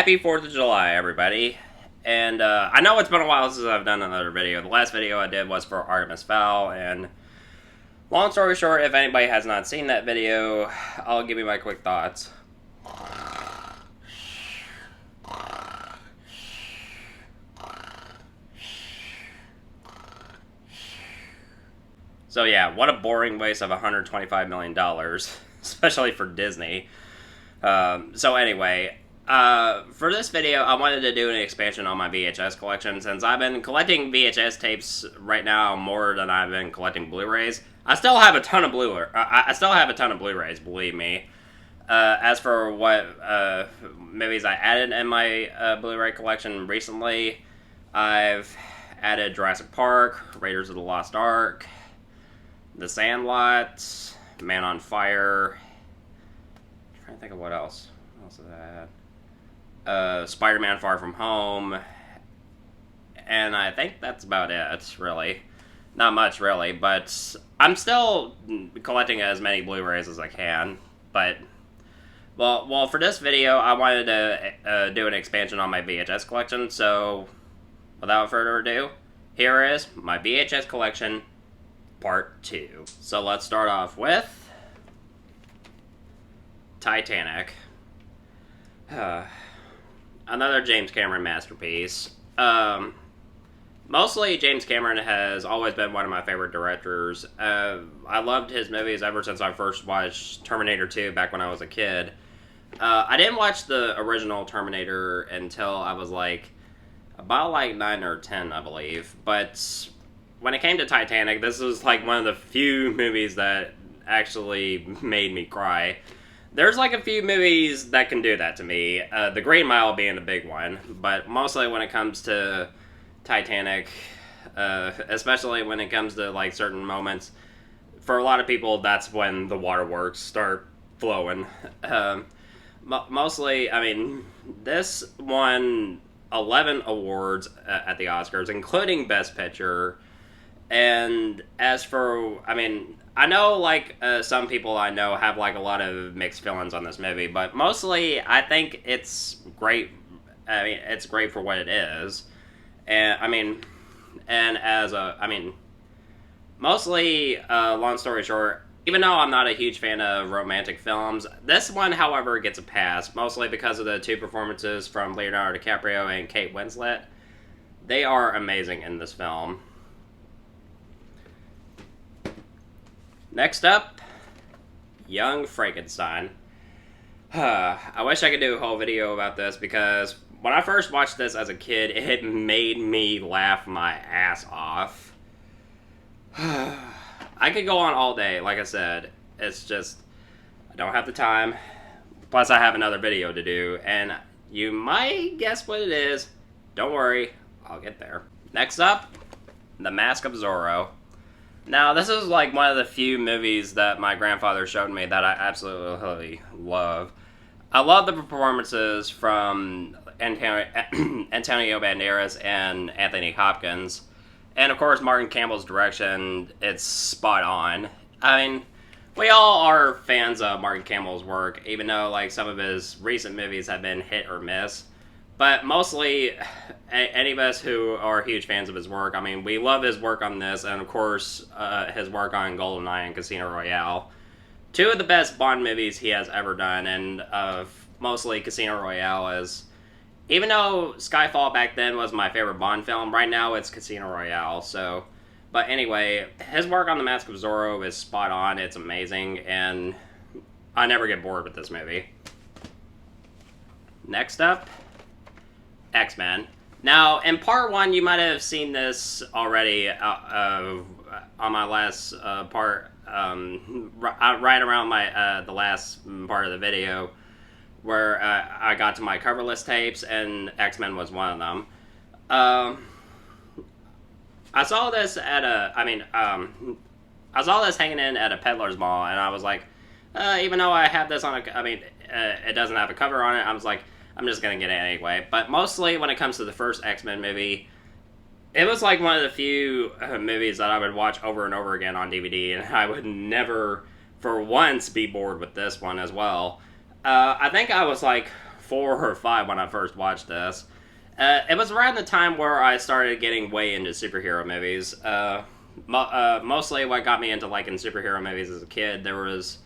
Happy 4th of July, everybody. And I know it's been a while since I've done another video. The last video I did was for Artemis Fowl, and long story short, if anybody has not seen that video, I'll give you my quick thoughts. So yeah, what a boring waste of $125 million, especially for Disney. So anyway, for this video, I wanted to do an expansion on my VHS collection, since I've been collecting VHS tapes right now more than I've been collecting Blu-rays. I still have a ton of Blu-rays, believe me. As for what movies I added in my Blu-ray collection recently, I've added Jurassic Park, Raiders of the Lost Ark, The Sandlot, Man on Fire. I'm trying to think of what else. What else did I add? Spider-Man Far From Home. And I think that's about it, really. Not much, really, but I'm still collecting as many Blu-rays as I can. But, well, for this video, I wanted to do an expansion on my VHS collection, so without further ado, here is my VHS collection Part 2. So let's start off with Titanic. Another James Cameron masterpiece. Mostly James Cameron has always been one of my favorite directors. I loved his movies ever since I first watched Terminator 2 back when I was a kid. I didn't watch the original Terminator until I was about 9 or 10, I believe. But when it came to Titanic, this was one of the few movies that actually made me cry. There's a few movies that can do that to me, The Green Mile being the big one, but mostly when it comes to Titanic, especially when it comes to certain moments, for a lot of people that's when the waterworks start flowing. Mostly, I mean, this won 11 awards at the Oscars, including Best Picture. And as for, I know, some people I know have, a lot of mixed feelings on this movie, but mostly, I think it's great. It's great for what it is. And, mostly, long story short, even though I'm not a huge fan of romantic films, this one, however, gets a pass, mostly because of the two performances from Leonardo DiCaprio and Kate Winslet. They are amazing in this film. Next up, Young Frankenstein. I wish I could do a whole video about this, because when I first watched this as a kid, it made me laugh my ass off. I could go on all day, like I said. It's just, I don't have the time. Plus, I have another video to do, and you might guess what it is. Don't worry, I'll get there. Next up, The Mask of Zoro. Now, this is one of the few movies that my grandfather showed me that I absolutely love. I love the performances from Antonio Banderas and Anthony Hopkins. And of course, Martin Campbell's direction, it's spot on. We all are fans of Martin Campbell's work, even though some of his recent movies have been hit or miss. But mostly, any of us who are huge fans of his work, we love his work on this, and of course, his work on GoldenEye and Casino Royale. Two of the best Bond movies he has ever done, and mostly Casino Royale is... Even though Skyfall back then was my favorite Bond film, right now it's Casino Royale, so... But anyway, his work on The Mask of Zorro is spot on, it's amazing, and I never get bored with this movie. Next up, X-Men. Now, in part 1, you might have seen this already on my last part, right around the last part of the video, where I got to my cover list tapes, and X-Men was one of them. I saw this at I saw this hanging in at a peddler's mall, and I was like, even though I have this on it doesn't have a cover on it, I was like, I'm just gonna get it anyway. But mostly when it comes to the first X-Men movie, it was one of the few movies that I would watch over and over again on DVD, and I would never, for once, be bored with this one as well. I think I was 4 or 5 when I first watched this. It was around the time where I started getting way into superhero movies. Mostly what got me into liking superhero movies as a kid, there was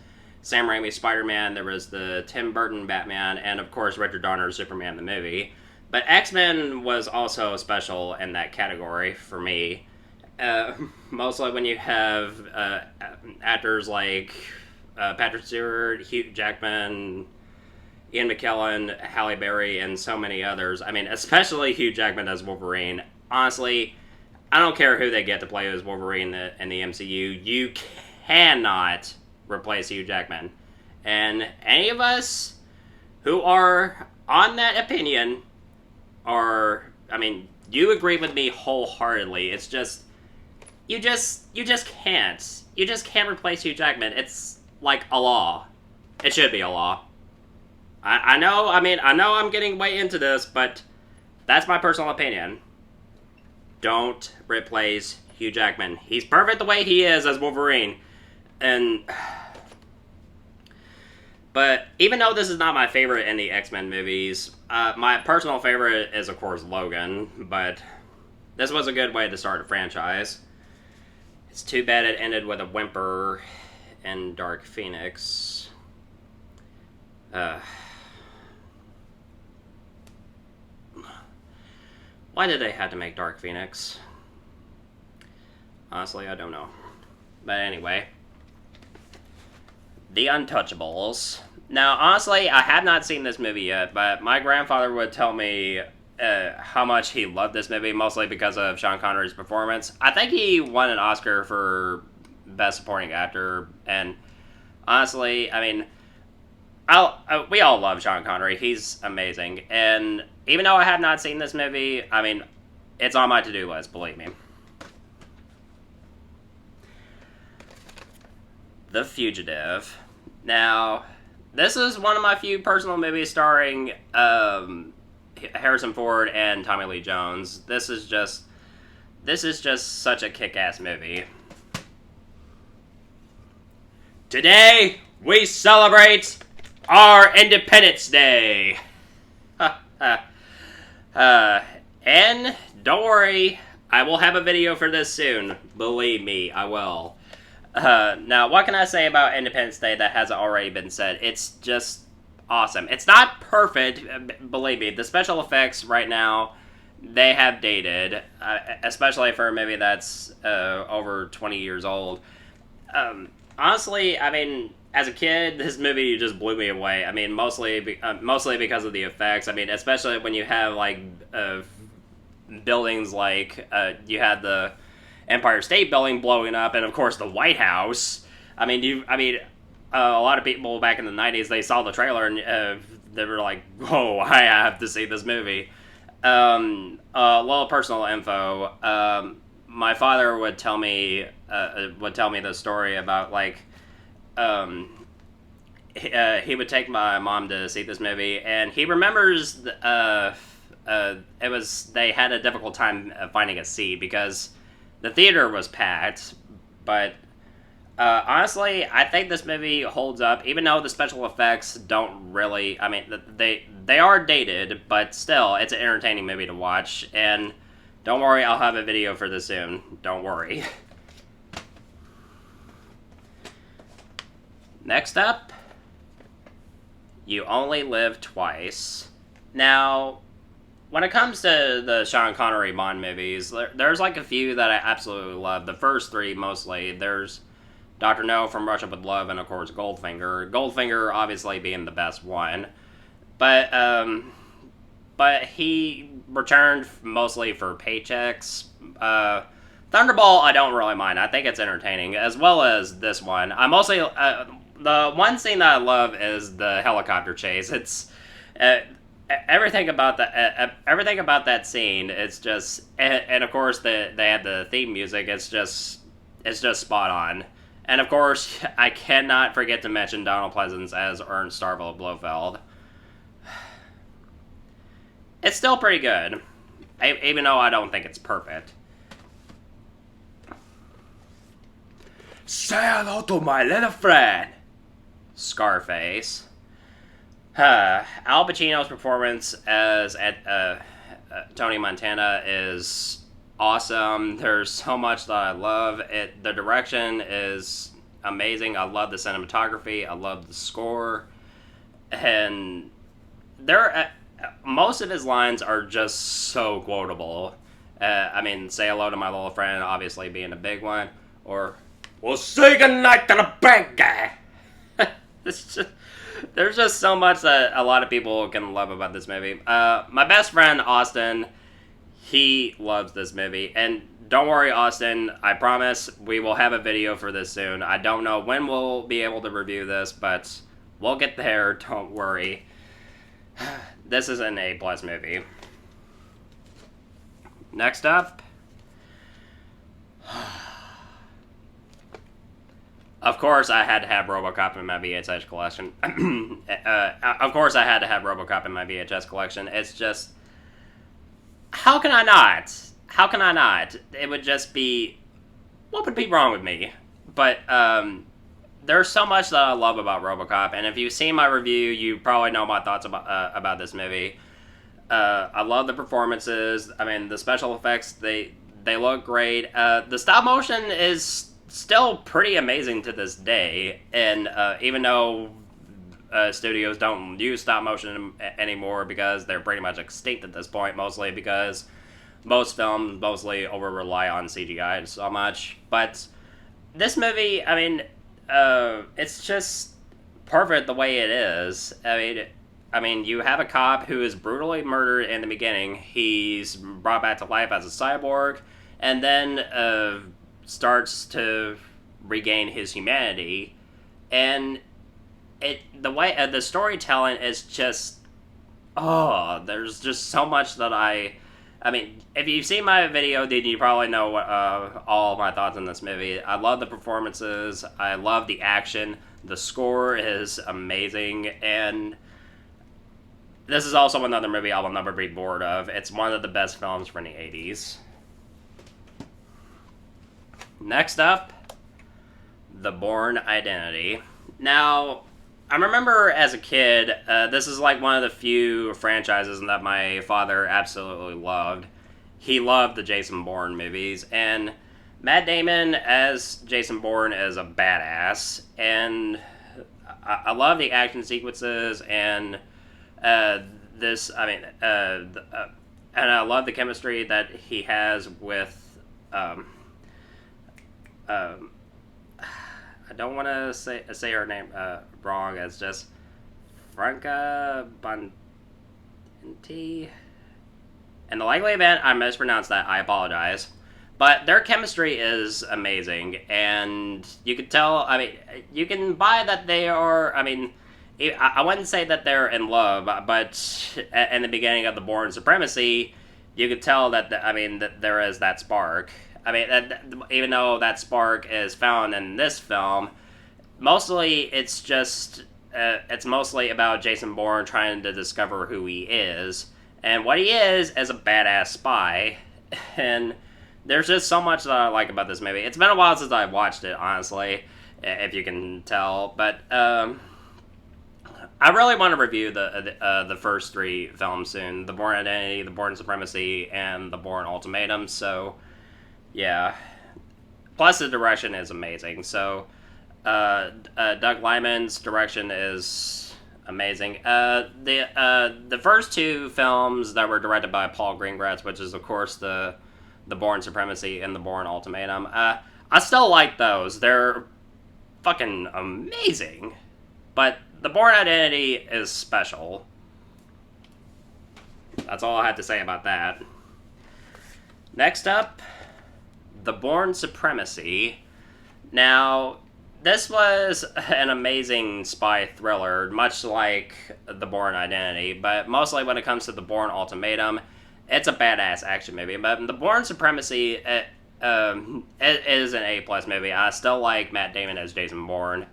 Sam Raimi's Spider-Man, there was the Tim Burton Batman, and of course Richard Donner's Superman the movie. But X-Men was also special in that category for me. Mostly when you have actors like Patrick Stewart, Hugh Jackman, Ian McKellen, Halle Berry, and so many others. I mean, especially Hugh Jackman as Wolverine. Honestly, I don't care who they get to play as Wolverine in the MCU. You cannot replace Hugh Jackman. And any of us who are on that opinion are, I mean, you agree with me wholeheartedly. It's just, you just can't. You just can't replace Hugh Jackman. It's like a law. It should be a law. I know I'm getting way into this, but that's my personal opinion. Don't replace Hugh Jackman. He's perfect the way he is as Wolverine. But even though this is not my favorite in the X-Men movies, my personal favorite is, of course, Logan. But this was a good way to start a franchise. It's too bad it ended with a whimper in Dark Phoenix. Why did they have to make Dark Phoenix? Honestly, I don't know. But anyway. The Untouchables. Now, honestly, I have not seen this movie yet, but my grandfather would tell me how much he loved this movie, mostly because of Sean Connery's performance. I think he won an Oscar for Best Supporting Actor, and honestly, I mean, we all love Sean Connery. He's amazing, and even though I have not seen this movie, I mean, it's on my to-do list, believe me. The Fugitive. Now, this is one of my few personal movies starring Harrison Ford and Tommy Lee Jones. This is just such a kick-ass movie. Today, we celebrate our Independence Day. And don't worry, I will have a video for this soon. Believe me, I will. Now, what can I say about Independence Day that hasn't already been said? It's just awesome. It's not perfect, believe me. The special effects right now, they have dated, especially for a movie that's over 20 years old. Honestly, I mean, as a kid, this movie just blew me away. I mean, mostly because of the effects. I mean, especially when you have, like, buildings like, you had the Empire State Building blowing up, and of course the White House. I mean, a lot of people back in the 90s, they saw the trailer and they were like, "Whoa, I have to see this movie." Little personal info. My father would tell me the story about, like, he would take my mom to see this movie, and he remembers they had a difficult time finding a seat because the theater was packed. But honestly, I think this movie holds up, even though the special effects don't really. I mean, they are dated, but still, it's an entertaining movie to watch. And don't worry, I'll have a video for this soon. Don't worry. Next up, You Only Live Twice. Now, when it comes to the Sean Connery Bond movies, there's like a few that I absolutely love. The first three, mostly. There's Dr. No, From Russia with Love, and of course Goldfinger. Goldfinger obviously being the best one. But he returned mostly for paychecks. Thunderball, I don't really mind. I think it's entertaining, as well as this one. I mostly... the one scene that I love is the helicopter chase. It's... everything about that scene, it's just... And of course, they had the theme music. It's just spot on. And of course, I cannot forget to mention Donald Pleasance as Ernst Starville Blofeld. It's still pretty good, even though I don't think it's perfect. Say hello to my little friend, Scarface. Al Pacino's performance as Tony Montana is awesome. There's so much that I love. The direction is amazing. I love the cinematography. I love the score, and most of his lines are just so quotable. I mean, say hello to my little friend, obviously being a big one, or we'll say goodnight to the bank guy. There's just so much that a lot of people can love about this movie. My best friend Austin, he loves this movie, and don't worry, Austin. I promise we will have a video for this soon. I don't know when we'll be able to review this, but we'll get there. Don't worry. This is an A+ movie. Next up. Of course, I had to have RoboCop in my VHS collection. Of course, I had to have RoboCop in my VHS collection. It's just... How can I not? How can I not? It would just be... What would be wrong with me? But, there's so much that I love about RoboCop, and if you've seen my review, you probably know my thoughts about this movie. I love the performances. I mean, the special effects, they look great. The stop motion is still pretty amazing to this day, and even though studios don't use stop motion anymore because they're pretty much extinct at this point, mostly because most films mostly over-rely on CGI so much. But this movie, I mean, it's just perfect the way it is. I mean, you have a cop who is brutally murdered in the beginning. He's brought back to life as a cyborg, and then starts to regain his humanity. And the storytelling is just, there's just so much that I mean, if you've seen my video, then you probably know what all of my thoughts on this movie. I love the performances. I love the action. The score is amazing, and this is also another movie I will never be bored of. It's one of the best films from the 80s. Next up, The Bourne Identity. Now, I remember as a kid, this is like one of the few franchises that my father absolutely loved. He loved the Jason Bourne movies, and Matt Damon as Jason Bourne is a badass, and I love the action sequences, and and I love the chemistry that he has with, I don't want to say her name wrong. It's just Franca Bonti. In the likely event I mispronounced that, I apologize. But their chemistry is amazing, and you can tell. I mean, you can buy that they are. I mean, I wouldn't say that they're in love, but in the beginning of the Bourne Supremacy, you could tell that that there is that spark. I mean, even though that spark is found in this film, mostly it's just it's mostly about Jason Bourne trying to discover who he is, and what he is a badass spy. And there's just so much that I like about this movie. It's been a while since I've watched it, honestly, if you can tell. But I really want to review the first three films soon: The Bourne Identity, The Bourne Supremacy, and The Bourne Ultimatum. So, yeah. Plus, the direction is amazing. So, Doug Liman's direction is amazing. The first two films that were directed by Paul Greengrass, which is of course the Bourne Supremacy and the Bourne Ultimatum, I still like those. They're fucking amazing. But the Bourne Identity is special. That's all I have to say about that. Next up, The Bourne Supremacy. Now, this was an amazing spy thriller, much like The Bourne Identity, but mostly when it comes to The Bourne Ultimatum, it's a badass action movie. But The Bourne Supremacy it is an A+ movie. I still like Matt Damon as Jason Bourne.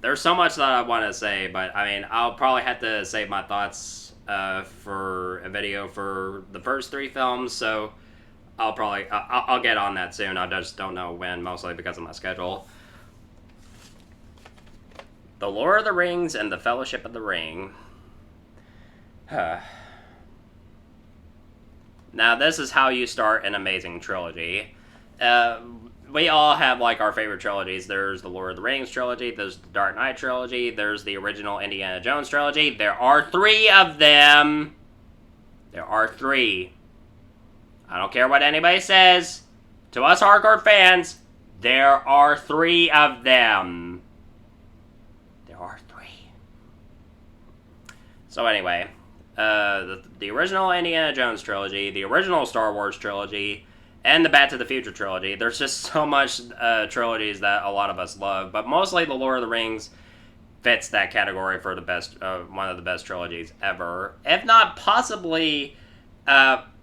There's so much that I want to say, but I mean, I'll probably have to save my thoughts for a video for the first three films, so I'll get on that soon. I just don't know when, mostly because of my schedule. The Lord of the Rings and the Fellowship of the Ring. Now, this is how you start an amazing trilogy. We all have, like, our favorite trilogies. There's the Lord of the Rings trilogy, there's the Dark Knight trilogy, there's the original Indiana Jones trilogy. There are 3 of them! There are 3. I don't care what anybody says. To us hardcore fans, there are 3 of them. There are 3. So anyway, the original Indiana Jones trilogy, the original Star Wars trilogy, and the Back to the Future trilogy. There's just so much trilogies that a lot of us love, but mostly the Lord of the Rings fits that category for the best, one of the best trilogies ever. If not possibly,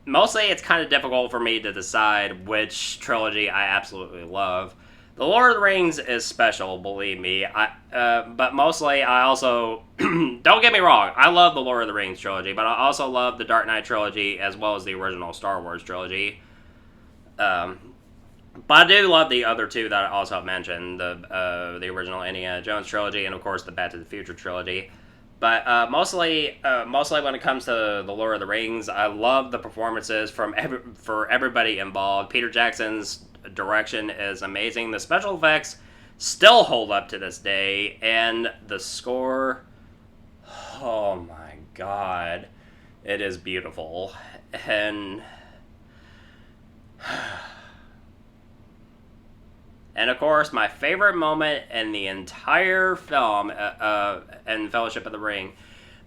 mostly it's kind of difficult for me to decide which trilogy I absolutely love. The Lord of the Rings is special, believe me. But mostly I also, don't get me wrong, I love the Lord of the Rings trilogy, but I also love the Dark Knight trilogy as well as the original Star Wars trilogy. But I do love the other 2 that I also mentioned, the original Indiana Jones trilogy and of course the Back to the Future trilogy. But mostly when it comes to the Lord of the Rings, I love the performances for everybody involved. Peter Jackson's direction is amazing. The special effects still hold up to this day, and the score, oh my god, it is beautiful. And of course, my favorite moment in the entire film, in Fellowship of the Ring,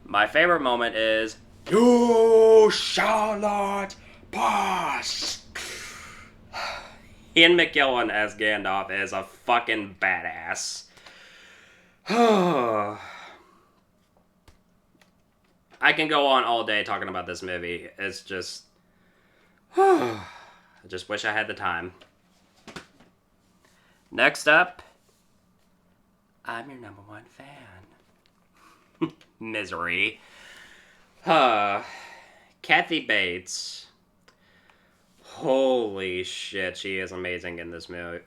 my favorite moment is, "You shall not pass." Ian McKellen as Gandalf is a fucking badass. I can go on all day talking about this movie. It's just... I just wish I had the time. Next up, I'm your number 1 fan. Misery. Kathy Bates. Holy shit, she is amazing in this movie.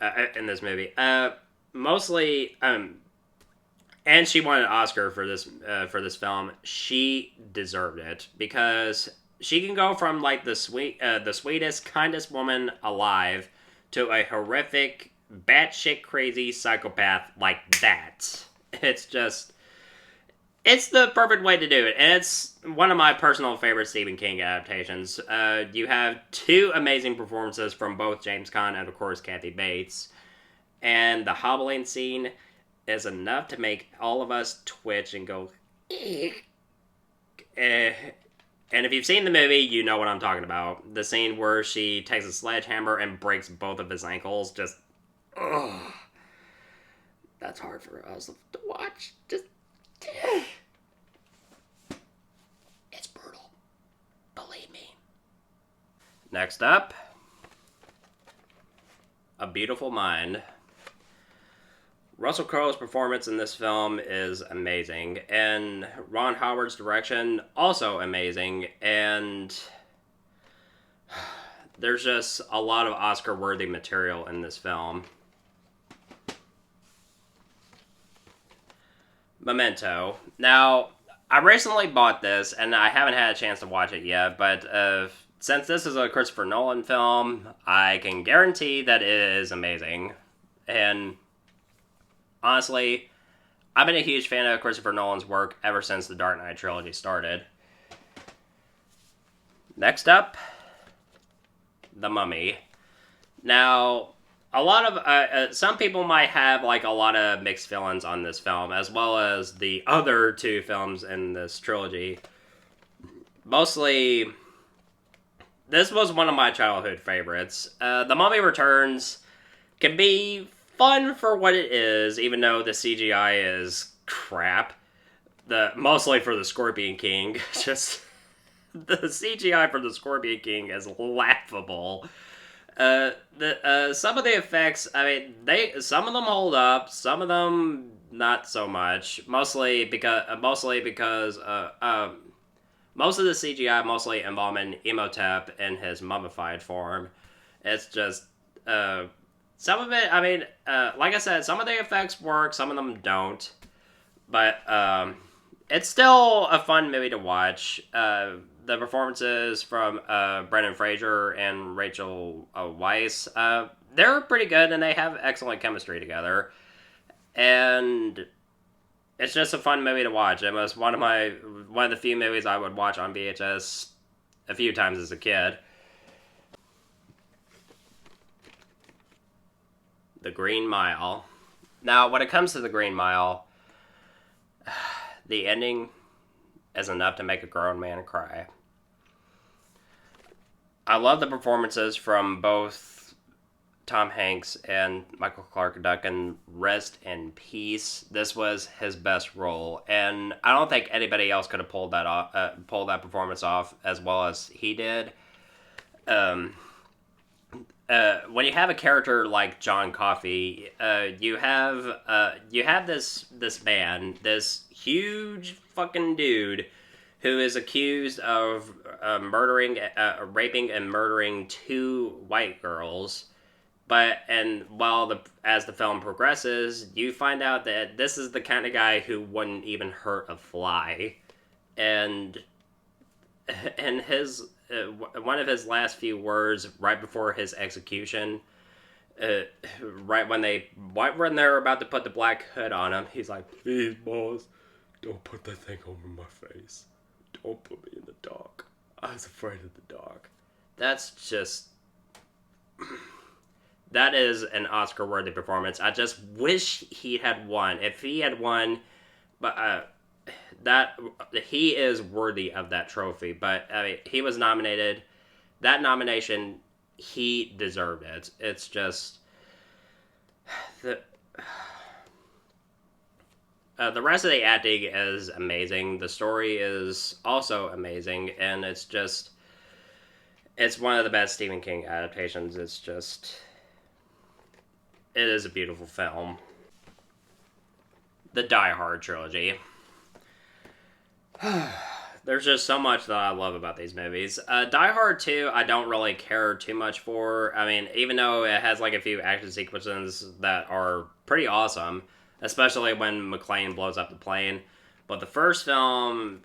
Mostly, and she won an Oscar for this film. She deserved it because she can go from like the sweetest, kindest woman alive to a horrific, batshit crazy psychopath like that. It's the perfect way to do it, and it's one of my personal favorite Stephen King adaptations. You have 2 amazing performances from both James Caan and, of course, Kathy Bates. And the hobbling scene is enough to make all of us twitch and go, eek. And if you've seen the movie, you know what I'm talking about. The scene where she takes a sledgehammer and breaks both of his ankles. Just, ugh. That's hard for us to watch. Just... It's brutal. Believe me. Next up, A Beautiful Mind. Russell Crowe's performance in this film is amazing, and Ron Howard's direction also amazing, and there's just a lot of Oscar-worthy material in this film. Memento. Now, I recently bought this, and I haven't had a chance to watch it yet, but since this is a Christopher Nolan film, I can guarantee that it is amazing. And honestly, I've been a huge fan of Christopher Nolan's work ever since the Dark Knight Trilogy started. Next up, The Mummy. Now, a lot of some people might have like a lot of mixed feelings on this film, as well as the other 2 films in this trilogy. Mostly, this was one of my childhood favorites. The Mummy Returns can be fun for what it is, even though the CGI is crap. Mostly for the Scorpion King. Just the CGI for the Scorpion King is laughable. Some of the effects, I mean, some of them hold up, some of them not so much. Mostly because most of the CGI mostly involving Imhotep in his mummified form. It's just, some of it, I mean, like I said, some of the effects work, some of them don't. But it's still a fun movie to watch. The performances from Brendan Fraser and Rachel Weisz, they're pretty good, and they have excellent chemistry together. And it's just a fun movie to watch. It was one of the few movies I would watch on VHS a few times as a kid. The Green Mile. Now, when it comes to The Green Mile, the ending is enough to make a grown man cry. I love the performances from both Tom Hanks and Michael Clarke Duncan. Rest in peace. This was his best role, and I don't think anybody else could have pulled that performance off as well as he did. When you have a character like John Coffey, you have this man, this huge fucking dude, who is accused of raping and murdering two white girls. As the film progresses, you find out that this is the kind of guy who wouldn't even hurt a fly, and his one of his last few words right before his execution, right when they're about to put the black hood on him, he's like, "Please, boss, don't put that thing over my face. Don't put me in the dark. I was afraid of the dark." That's just... that is an Oscar-worthy performance. I just wish he had won. If he had won, but that he is worthy of that trophy. But I mean, he was nominated. That nomination, he deserved it. It's just the rest of the acting is amazing. The story is also amazing, and it's one of the best Stephen King adaptations. It is a beautiful film. The Diehard Trilogy. There's just so much that I love about these movies. Die Hard 2, I don't really care too much for. I mean, even though it has like a few action sequences that are pretty awesome, especially when McClane blows up the plane. But the first film,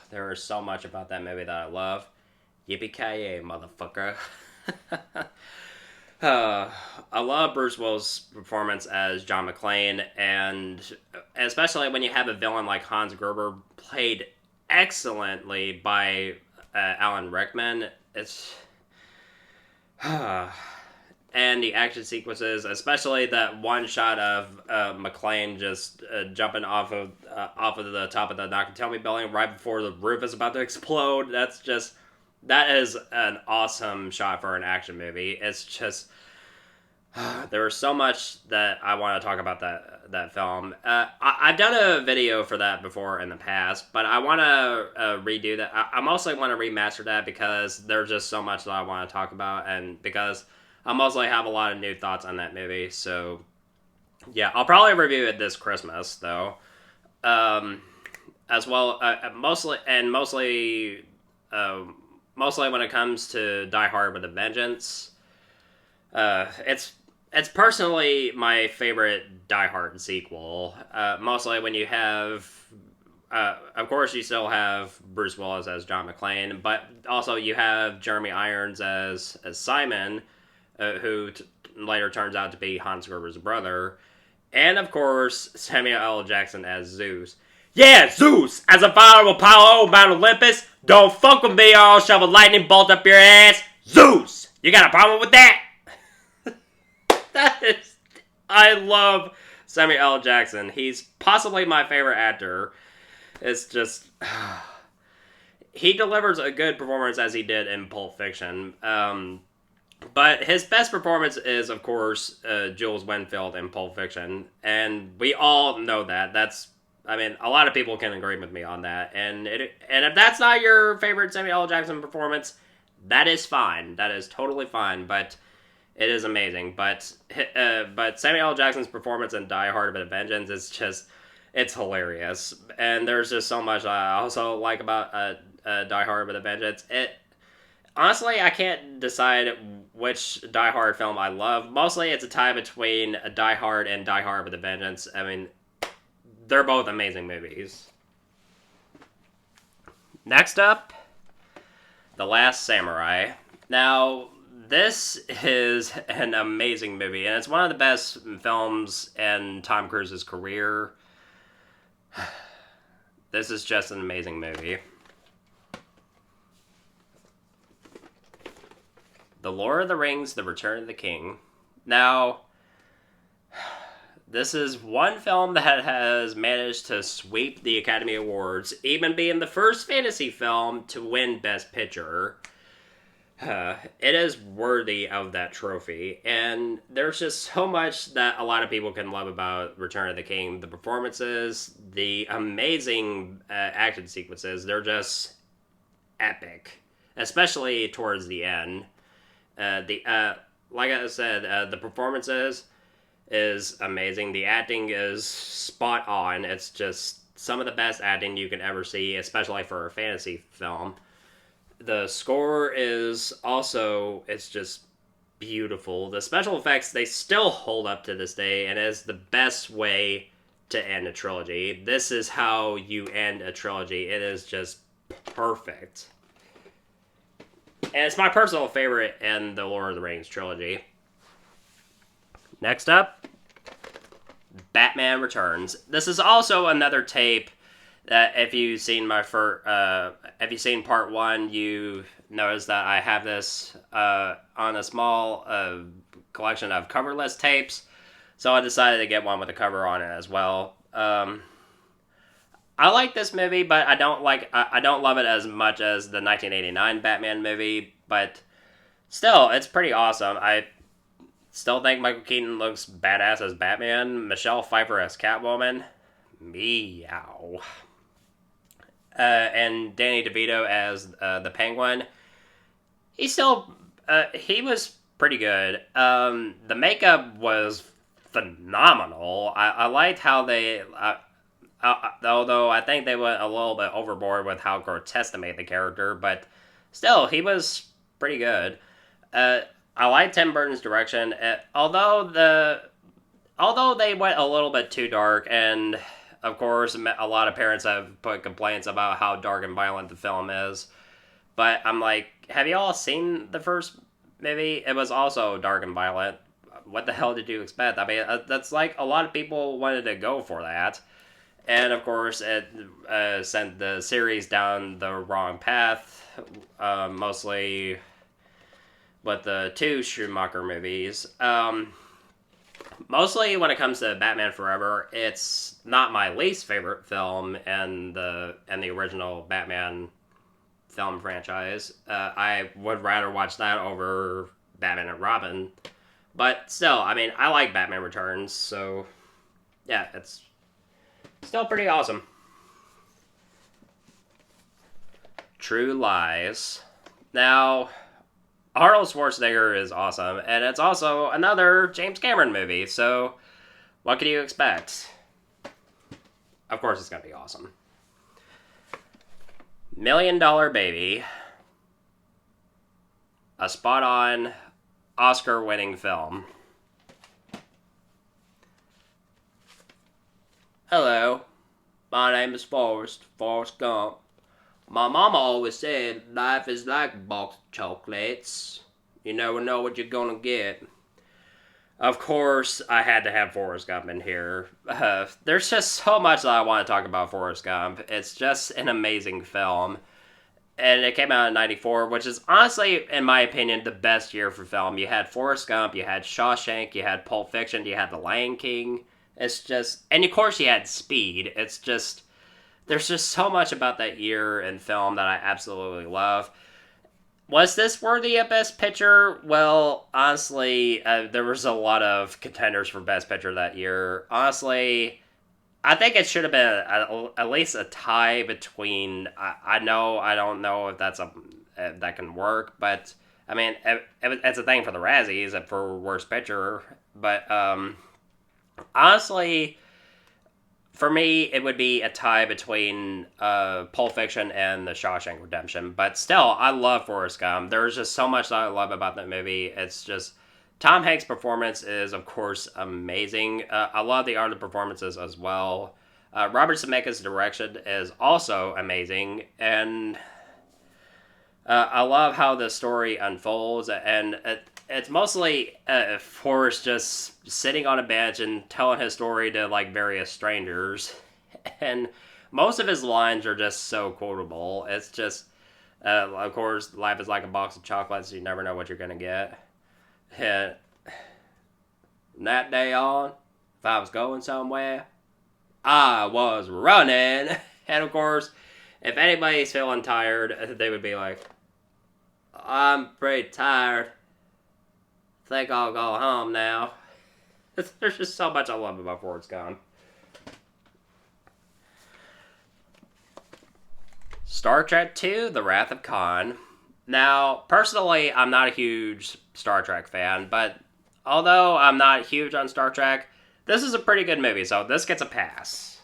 there is so much about that movie that I love. Yippee-ki-yay, motherfucker. I love Bruce Willis' performance as John McClane, and especially when you have a villain like Hans Gruber played excellently by Alan Rickman. It's and the action sequences, especially that one shot of McClane just jumping off of the top of the Nakatomi building right before the roof is about to explode. That is an awesome shot for an action movie. It's just... there was so much that I want to talk about that film. I've done a video for that before in the past, but I want to redo that. I mostly want to remaster that because there's just so much that I want to talk about, and because I mostly have a lot of new thoughts on that movie. So, yeah, I'll probably review it this Christmas, though. As well, mostly when it comes to Die Hard with a Vengeance, it's personally my favorite Die Hard sequel. Mostly when you have, of course, you still have Bruce Willis as John McClane, but also you have Jeremy Irons as Simon, who later turns out to be Hans Gruber's brother, and of course Samuel L. Jackson as Zeus. Yeah, Zeus! As a follower of Apollo, Mount Olympus, don't fuck with me or I'll shove a lightning bolt up your ass! Zeus! You got a problem with that? I love Samuel L. Jackson. He's possibly my favorite actor. It's just... he delivers a good performance as he did in Pulp Fiction. But his best performance is, of course, Jules Winfield in Pulp Fiction. And we all know that. A lot of people can agree with me on that. And if that's not your favorite Samuel L. Jackson performance, that is fine. That is totally fine. But it is amazing. But Samuel L. Jackson's performance in Die Hard with a Vengeance is just... it's hilarious. And there's just so much I also like about Die Hard with a Vengeance. Honestly, I can't decide which Die Hard film I love. Mostly it's a tie between Die Hard and Die Hard with a Vengeance. I mean... they're both amazing movies. Next up, The Last Samurai. Now, this is an amazing movie, and it's one of the best films in Tom Cruise's career. This is just an amazing movie. The Lord of the Rings, The Return of the King. Now, this is one film that has managed to sweep the Academy Awards, even being the first fantasy film to win Best Picture. It is worthy of that trophy, and there's just so much that a lot of people can love about Return of the King. The performances, the amazing action sequences, they're just epic, especially towards the end. Like I said, the performances is amazing. The acting is spot on. It's just some of the best acting you can ever see, especially for a fantasy film. The score is also, it's just beautiful. The special effects, they still hold up to this day, and is the best way to end a trilogy. This is how you end a trilogy. It is just perfect. And it's my personal favorite in the Lord of the Rings trilogy. Next up, Batman Returns. This is also another tape that if you've seen if you've seen part one, you notice that I have this on a small collection of coverless tapes. So I decided to get one with a cover on it as well. I like this movie, but I don't love it as much as the 1989 Batman movie. But still, it's pretty awesome. I still think Michael Keaton looks badass as Batman. Michelle Pfeiffer as Catwoman. Meow. And Danny DeVito as the Penguin. He was pretty good. The makeup was phenomenal. I liked how they... although I think they went a little bit overboard with how grotesque they made the character, but still, he was pretty good. I like Tim Burton's direction, although they went a little bit too dark, and of course, a lot of parents have put complaints about how dark and violent the film is. But I'm like, have you all seen the first movie? It was also dark and violent. What the hell did you expect? I mean, that's like a lot of people wanted to go for that. And of course, it sent the series down the wrong path, mostly with the two Schumacher movies. Mostly when it comes to Batman Forever, it's not my least favorite film in the original Batman film franchise. I would rather watch that over Batman and Robin. But still, I mean, I like Batman Returns, so yeah, it's still pretty awesome. True Lies. Now, Arnold Schwarzenegger is awesome, and it's also another James Cameron movie, so what can you expect? Of course it's going to be awesome. $1 Million Baby. A spot-on Oscar-winning film. Hello, my name is Forrest Gump. My mama always said life is like a box of chocolates. You never know what you're gonna get. Of course, I had to have Forrest Gump in here. There's just so much that I want to talk about Forrest Gump. It's just an amazing film. And it came out in 94, which is honestly, in my opinion, the best year for film. You had Forrest Gump, you had Shawshank, you had Pulp Fiction, you had The Lion King. It's just... And of course you had Speed. It's just... There's just so much about that year in film that I absolutely love. Was this worthy of Best Picture? Well, honestly, there was a lot of contenders for Best Picture that year. Honestly, I think it should have been at least a tie between... I don't know if that can work, but... I mean, it's a thing for the Razzies, for Worst Picture, but... honestly... For me, it would be a tie between Pulp Fiction and The Shawshank Redemption. But still, I love Forrest Gump. There's just so much that I love about that movie. It's just... Tom Hanks' performance is, of course, amazing. I love the other performances as well. Robert Zemeckis' direction is also amazing, and I love how the story unfolds, and it's mostly Forrest just sitting on a bench and telling his story to like various strangers, and most of his lines are just so quotable. It's just, of course, life is like a box of chocolates. You never know what you're gonna get. And from that day on, if I was going somewhere, I was running. And of course, if anybody's feeling tired, they would be like, I'm pretty tired. Think I'll go home now. There's just so much I love about Forrest Gump. Star Trek II, The Wrath of Khan. Now, personally, I'm not a huge Star Trek fan, but although I'm not huge on Star Trek, this is a pretty good movie, so this gets a pass.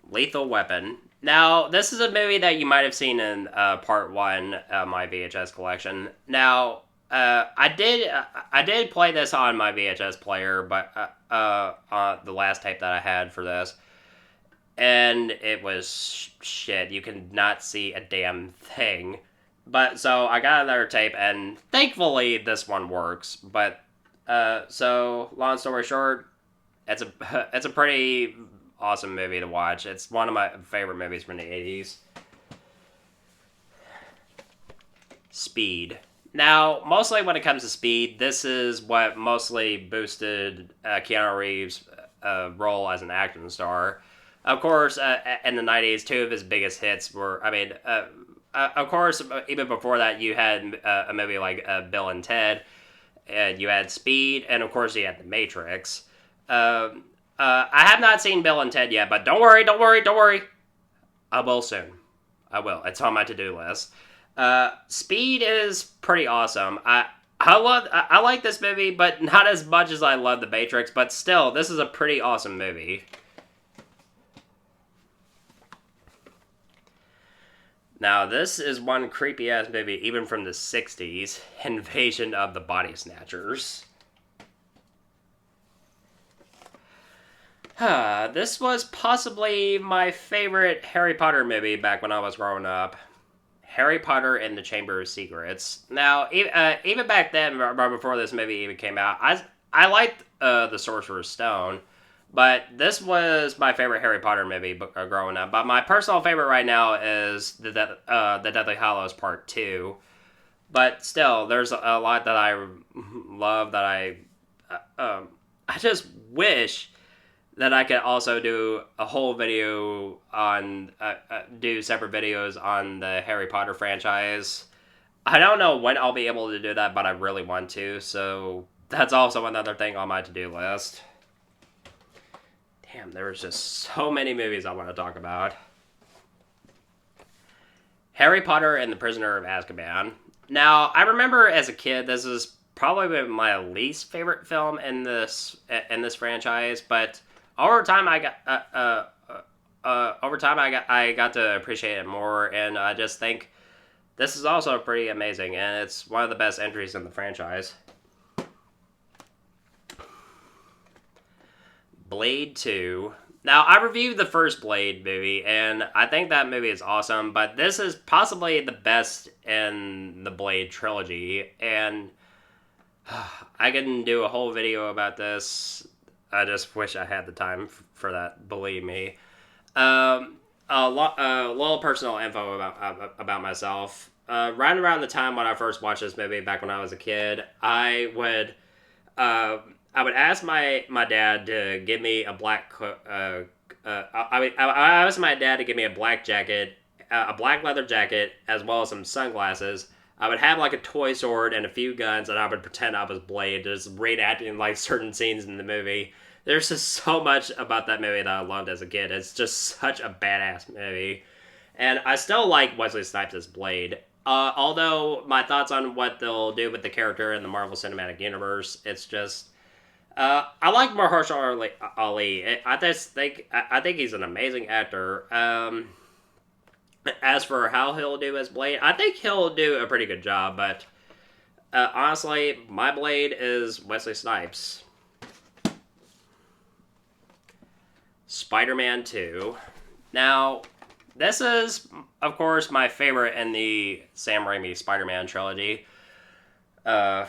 Lethal Weapon. Now, this is a movie that you might have seen in Part 1 of my VHS collection. Now, I did play this on my VHS player, but the last tape that I had for this, and it was shit. You could not see a damn thing. But so I got another tape, and thankfully this one works. But so long story short, it's a pretty awesome movie to watch. It's one of my favorite movies from the 80s. Speed. Now, mostly when it comes to Speed, this is what mostly boosted Keanu Reeves' role as an action star. Of course, in the 90s, two of his biggest hits were, of course, even before that, you had a movie like Bill and Ted, and you had Speed, and of course you had The Matrix. I have not seen Bill and Ted yet, but don't worry. I will soon. I will. It's on my to-do list. Speed is pretty awesome. I like this movie, but not as much as I love The Matrix, but still, this is a pretty awesome movie. Now, this is one creepy-ass movie, even from the 60s, Invasion of the Body Snatchers. This was possibly my favorite Harry Potter movie back when I was growing up. Harry Potter and the Chamber of Secrets. Now, even back then, right before this movie even came out, I liked The Sorcerer's Stone, but this was my favorite Harry Potter movie growing up. But my personal favorite right now is the Deathly Hallows Part II. But still, there's a lot that I love that I just wish that I could also do a whole video on, do separate videos on the Harry Potter franchise. I don't know when I'll be able to do that, but I really want to, so that's also another thing on my to-do list. Damn, there's just so many movies I want to talk about. Harry Potter and the Prisoner of Azkaban. Now, I remember as a kid, this is probably my least favorite film in this franchise, but over time I got to appreciate it more, and I just think this is also pretty amazing, and it's one of the best entries in the franchise. Blade 2. Now, I reviewed the first Blade movie, and I think that movie is awesome, but this is possibly the best in the Blade trilogy, and I can do a whole video about this. I just wish I had the time for that, believe me. A little personal info about myself. Right around the time when I first watched this movie, back when I was a kid, I would ask my dad to give me a black. I asked my dad to give me a black jacket, a black leather jacket, as well as some sunglasses. I would have like a toy sword and a few guns, and I would pretend I was Blade, just reenacting like certain scenes in the movie. There's just so much about that movie that I loved as a kid. It's just such a badass movie. And I still like Wesley Snipes as Blade. Although my thoughts on what they'll do with the character in the Marvel Cinematic Universe, it's just... I like Mahershala Ali. I think he's an amazing actor. As for how he'll do as Blade, I think he'll do a pretty good job, but honestly, my Blade is Wesley Snipes. Spider-Man 2. Now, this is, of course, my favorite in the Sam Raimi Spider-Man trilogy. I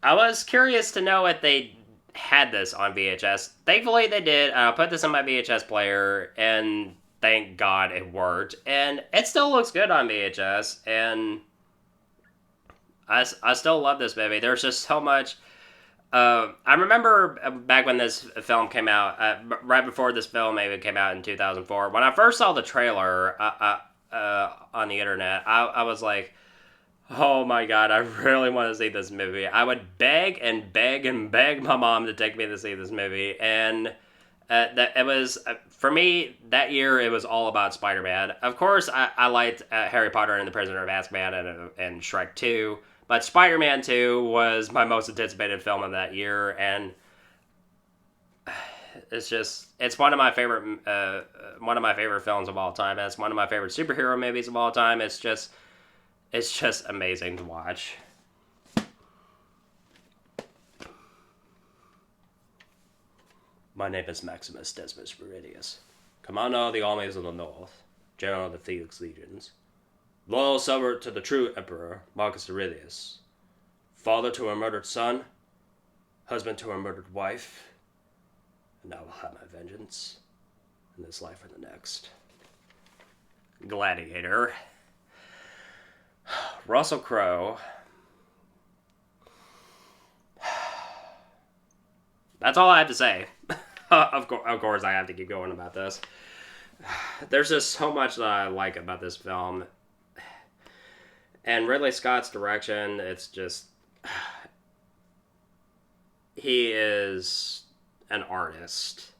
was curious to know if they had this on VHS. Thankfully, they did. I put this in my VHS player, and thank God it worked. And it still looks good on VHS, and I still love this movie. There's just so much. I remember back when this film came out, right before this film maybe came out in 2004, when I first saw the trailer on the internet, I was like, oh my God, I really want to see this movie. I would beg and beg and beg my mom to take me to see this movie, and that it was, for me, that year, it was all about Spider-Man. Of course, I liked Harry Potter and the Prisoner of Azkaban and Shrek 2, but Spider-Man 2 was my most anticipated film of that year, and it's one of my favorite films of all time. It's one of my favorite superhero movies of all time. It's just amazing to watch. My name is Maximus Decimus Meridius, Commander of the Armies of the North, General of the Felix Legions, loyal servant to the true Emperor, Marcus Aurelius, father to a murdered son, husband to a murdered wife, and I will have my vengeance in this life or the next. Gladiator. Russell Crowe. That's all I have to say. Of course, I have to keep going about this. There's just so much that I like about this film. And Ridley Scott's direction, it's just... He is an artist.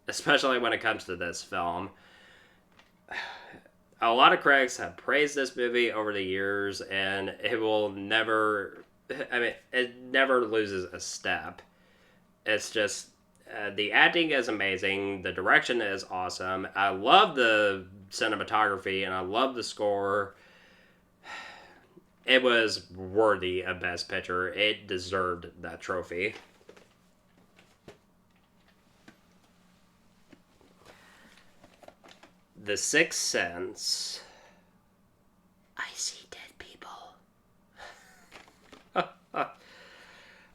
Especially when it comes to this film. A lot of critics have praised this movie over the years, and it will never... I mean, it never loses a step. It's just... the acting is amazing. The direction is awesome. I love the cinematography, and I love the score. It was worthy of Best Picture. It deserved that trophy. The Sixth Sense. I see dead people.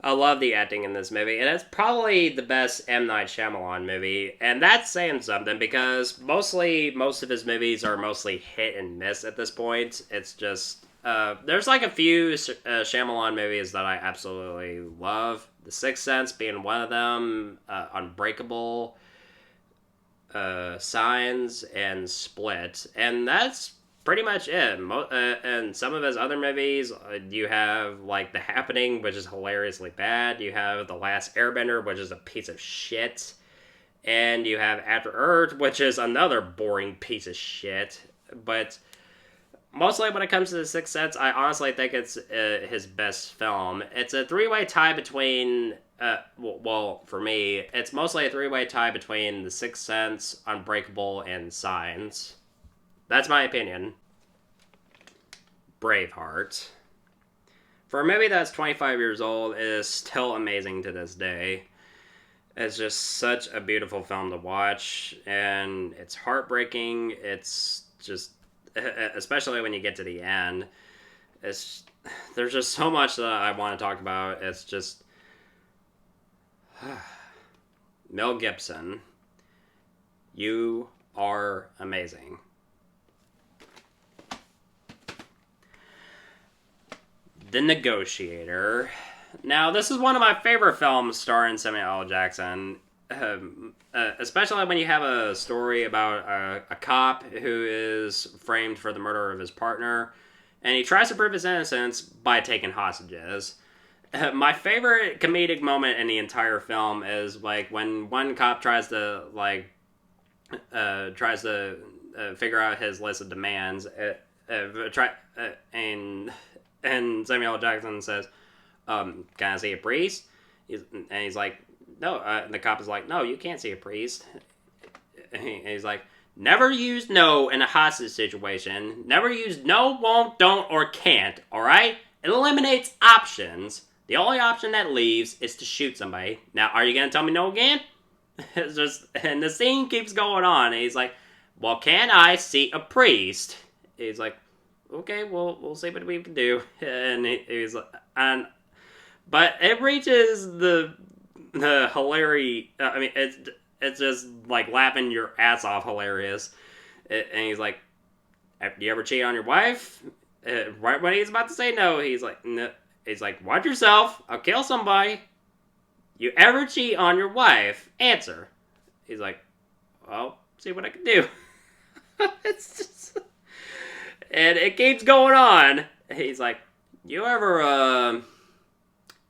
I love the acting in this movie, and it's probably the best M. Night Shyamalan movie, and that's saying something, because most of his movies are mostly hit and miss at this point. It's just, there's like a few Shyamalan movies that I absolutely love. The Sixth Sense being one of them, Unbreakable, Signs, and Split, and that's pretty much it. And some of his other movies, you have like The Happening, which is hilariously bad. You have The Last Airbender, which is a piece of shit. And you have After Earth, which is another boring piece of shit. But mostly when it comes to The Sixth Sense, I honestly think it's his best film. It's a three-way tie between... well, for me, it's mostly a three-way tie between The Sixth Sense, Unbreakable, and Signs. That's my opinion. Braveheart. For a movie that's 25 years old, it is still amazing to this day. It's just such a beautiful film to watch, and it's heartbreaking. It's just, especially when you get to the end, there's just so much that I want to talk about. It's just... Mel Gibson, you are amazing. The Negotiator. Now, this is one of my favorite films starring Samuel L. Jackson. Especially when you have a story about a cop who is framed for the murder of his partner, and he tries to prove his innocence by taking hostages. My favorite comedic moment in the entire film is like when one cop tries to figure out his list of demands. And Samuel L. Jackson says, "Can I see a priest?" And he's like, "No." And the cop is like, "No, you can't see a priest." And he's like, "Never use no in a hostage situation. Never use no, won't, don't, or can't. All right? It eliminates options. The only option that leaves is to shoot somebody. Now, are you gonna tell me no again? It's just, and the scene keeps going on. And he's like, well, can I see a priest? He's like, okay, well, we'll see what we can do. And he's like, but it reaches the hilarious. I mean, it's just like laughing your ass off, hilarious. And he's like, do you ever cheat on your wife? Right when he's about to say no, he's like, no. He's like, watch yourself. I'll kill somebody. You ever cheat on your wife? Answer. He's like, well, see what I can do. It's just, and it keeps going on. He's like, you ever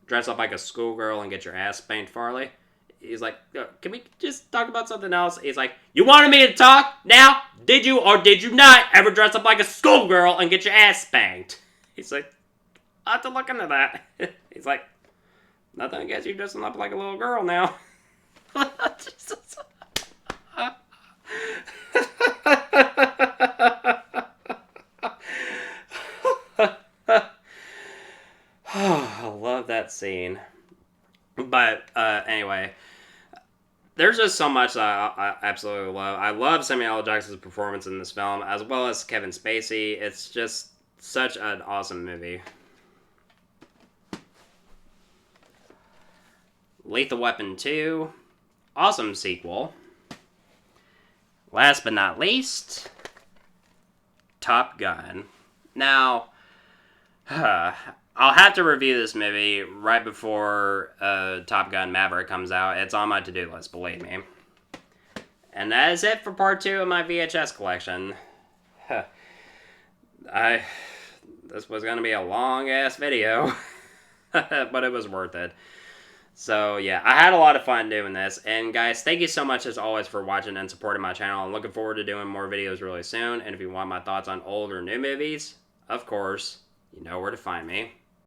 dress up like a schoolgirl and get your ass spanked, Farley? He's like, can we just talk about something else? He's like, you wanted me to talk? Now, did you or did you not ever dress up like a schoolgirl and get your ass spanked? He's like, I'll have to look into that. He's like, nothing against you dressing up like a little girl now. Jesus. I love that scene. But anyway, there's just so much that I absolutely love. I love Samuel L. Jackson's performance in this film, as well as Kevin Spacey. It's just such an awesome movie. Lethal Weapon 2. Awesome sequel. Last but not least, Top Gun. Now, I'll have to review this movie right before Top Gun Maverick comes out. It's on my to-do list, believe me. And that is it for part 2 of my VHS collection. This was going to be a long-ass video, but it was worth it. So, yeah, I had a lot of fun doing this. And, guys, thank you so much, as always, for watching and supporting my channel. I'm looking forward to doing more videos really soon. And if you want my thoughts on old or new movies, of course, you know where to find me.